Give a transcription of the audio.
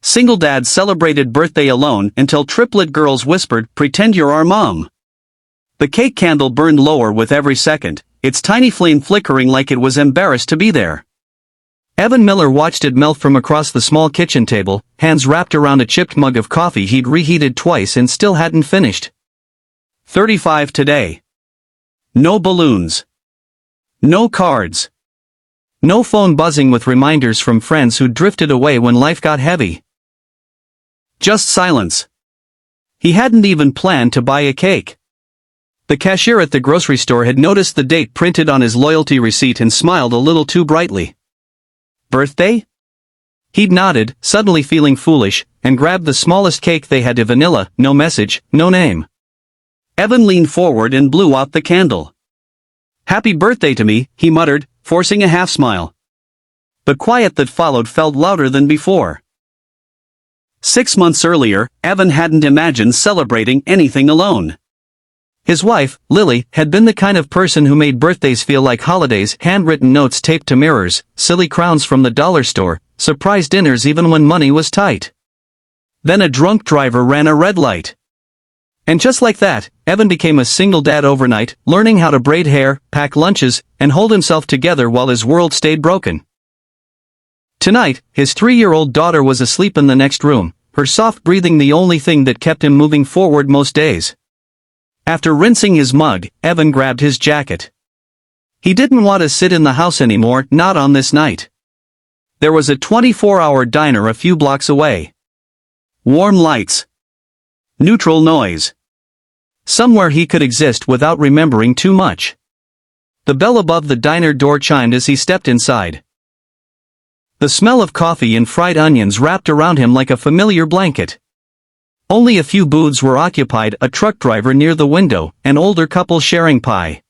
Single dads celebrated birthday alone until triplet girls whispered, "Pretend you're our mom." The cake candle burned lower with every second, its tiny flame flickering like it was embarrassed to be there. Evan Miller watched it melt from across the small kitchen table, hands wrapped around a chipped mug of coffee he'd reheated twice and still hadn't finished. 35 today. No balloons. No cards. No phone buzzing with reminders from friends who'd drifted away when life got heavy. Just silence. He hadn't even planned to buy a cake. The cashier at the grocery store had noticed the date printed on his loyalty receipt and smiled a little too brightly. Birthday? He'd nodded, suddenly feeling foolish, and grabbed the smallest cake they had. Vanilla, no message, no name. Evan leaned forward and blew out the candle. "Happy birthday to me," he muttered, forcing a half-smile. The quiet that followed felt louder than before. 6 months earlier, Evan hadn't imagined celebrating anything alone. His wife, Lily, had been the kind of person who made birthdays feel like holidays, handwritten notes taped to mirrors, silly crowns from the dollar store, surprise dinners even when money was tight. Then a drunk driver ran a red light. And just like that, Evan became a single dad overnight, learning how to braid hair, pack lunches, and hold himself together while his world stayed broken. Tonight, his 3-year-old daughter was asleep in the next room, her soft breathing the only thing that kept him moving forward most days. After rinsing his mug, Evan grabbed his jacket. He didn't want to sit in the house anymore, not on this night. There was a 24-hour diner a few blocks away. Warm lights. Neutral noise. Somewhere he could exist without remembering too much. The bell above the diner door chimed as he stepped inside. The smell of coffee and fried onions wrapped around him like a familiar blanket. Only a few booths were occupied, a truck driver near the window, an older couple sharing pie.